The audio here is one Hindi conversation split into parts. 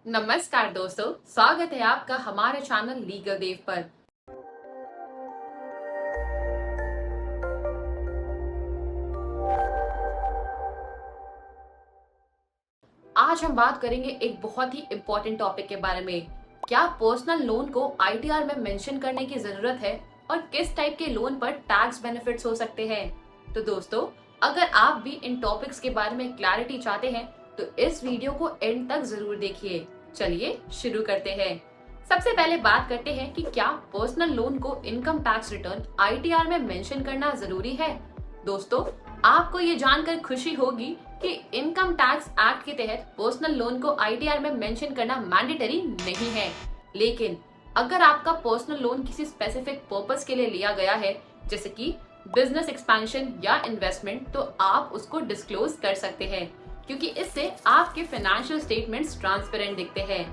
नमस्कार दोस्तों, स्वागत है आपका हमारे चैनल लीगल देव पर। आज हम बात करेंगे एक बहुत ही इम्पोर्टेंट टॉपिक के बारे में। क्या पर्सनल लोन को आईटीआर में मेंशन करने की जरूरत है और किस टाइप के लोन पर टैक्स बेनिफिट्स हो सकते हैं। तो दोस्तों, अगर आप भी इन टॉपिक्स के बारे में क्लैरिटी चाहते हैं तो इस वीडियो को एंड तक जरूर देखिए। चलिए शुरू करते हैं। सबसे पहले बात करते हैं कि क्या पर्सनल लोन को इनकम टैक्स रिटर्न आईटीआर में मेंशन करना जरूरी है। दोस्तों, आपको ये जानकर खुशी होगी कि इनकम टैक्स एक्ट के तहत पर्सनल लोन को आईटीआर में मेंशन करना मैंडेटरी नहीं है। लेकिन अगर आपका पर्सनल लोन किसी स्पेसिफिक पर्पस के लिए लिया गया है, जैसे कि बिजनेस एक्सपेंशन या इन्वेस्टमेंट, तो आप उसको डिस्क्लोज कर सकते हैं, क्योंकि इससे आपके फाइनेंशियल स्टेटमेंट्स ट्रांसपेरेंट दिखते हैं।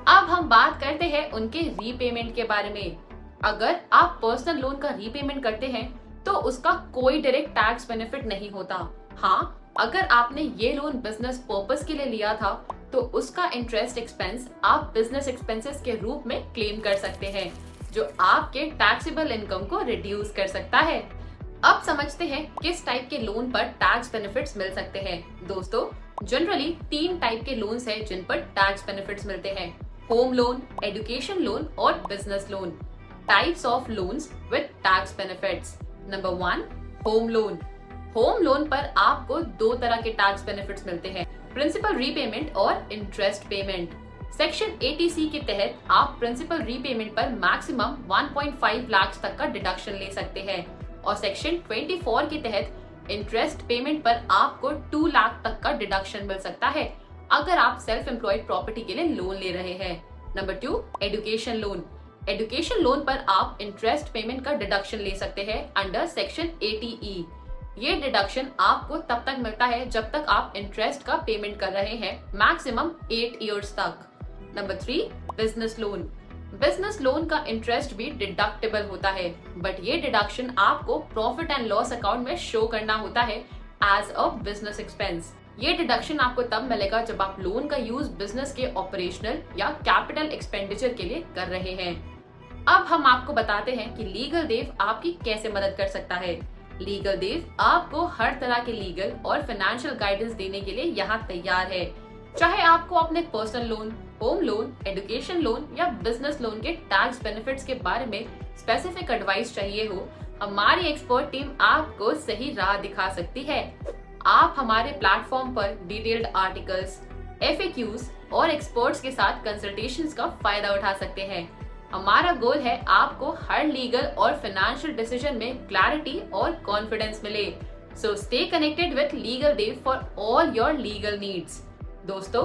अब हम बात करते हैं उनके रीपेमेंट के बारे में। अगर आप पर्सनल लोन का रीपेमेंट करते हैं तो उसका कोई डायरेक्ट टैक्स बेनिफिट नहीं होता। हाँ, अगर आपने ये लोन बिजनेस पर्पस के लिए लिया था तो उसका इंटरेस्ट एक्सपेंस आप बिजनेस एक्सपेंसेस के रूप में क्लेम कर सकते हैं, जो आपके टैक्सेबल इनकम को रिड्यूस कर सकता है। अब समझते हैं किस टाइप के लोन पर टैक्स बेनिफिट्स मिल सकते हैं। दोस्तों, जनरली 3 टाइप के लोन्स हैं जिन पर टैक्स बेनिफिट्स मिलते हैं: होम लोन, एजुकेशन लोन और business loan. Types of loans with tax benefits. Number 1, home loan. Home loan पर आपको 2 तरह के टैक्स बेनिफिट्स मिलते हैं: प्रिंसिपल रीपेमेंट और इंटरेस्ट पेमेंट। सेक्शन 80C के तहत आप प्रिंसिपल रीपेमेंट पर मैक्सिमम 1.5 लाख तक का डिडक्शन ले सकते हैं और सेक्शन 24 के तहत इंटरेस्ट पेमेंट पर आपको 2 लाख तक का डिडक्शन मिल सकता है अगर आप सेल्फ एम्प्लॉयड प्रॉपर्टी के लिए लोन ले रहे हैं। Number 2, education loan. Education loan पर आप इंटरेस्ट पेमेंट का डिडक्शन ले सकते हैं अंडर सेक्शन 80E। ये डिडक्शन आपको तब तक मिलता है जब तक आप इंटरेस्ट का पेमेंट कर रहे हैं, मैक्सिमम 8 इयर्स तक। Number 3, business loan. Business loan का इंटरेस्ट भी डिडक्टेबल होता है, बट ये डिडक्शन आपको प्रॉफिट एंड लॉस अकाउंट में शो करना होता है एज अ बिजनेस एक्सपेंस। ये डिडक्शन आपको तब मिलेगा जब आप लोन का यूज बिजनेस के ऑपरेशनल या कैपिटल एक्सपेंडिचर के लिए कर रहे हैं। अब हम आपको बताते हैं कि लीगल देव आपकी कैसे मदद कर सकता है। लीगल देव आपको हर तरह के लीगल और फाइनेंशियल गाइडेंस देने के लिए यहाँ तैयार है। चाहे आपको अपने personal loan, home loan, education loan या बिजनेस लोन के टैक्स बेनिफिट्स के बारे में स्पेसिफिक एडवाइस चाहिए हो, हमारी एक्सपर्ट टीम आपको सही राह दिखा सकती है। आप हमारे प्लेटफॉर्म पर डिटेल्ड आर्टिकल्स, FAQs और एक्सपर्ट्स के साथ कंसल्टेशंस का फायदा उठा सकते हैं। हमारा गोल है आपको हर लीगल और फाइनेंशियल डिसीजन में क्लैरिटी और कॉन्फिडेंस मिले। So stay connected with legal Dev for all your legal needs. दोस्तों,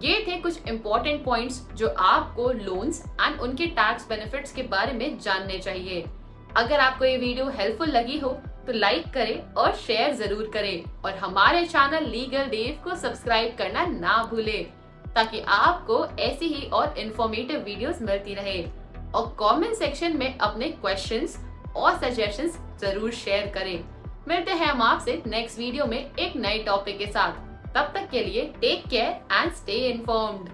ये थे कुछ इम्पोर्टेंट पॉइंट्स जो आपको लोन्स एंड उनके टैक्स बेनिफिट्स के बारे में जानने चाहिए। अगर आपको ये वीडियो हेल्पफुल लगी हो तो लाइक करें और शेयर जरूर करें और हमारे चैनल लीगल देव को सब्सक्राइब करना ना भूलें, ताकि आपको ऐसी ही और इन्फॉर्मेटिव वीडियोस मिलती रहे। और कमेंट सेक्शन में अपने क्वेश्चंस और सजेशंस जरूर शेयर करें। मिलते हैं हम आपसे नेक्स्ट वीडियो में एक नए टॉपिक के साथ। तब तक के लिए take care and stay informed.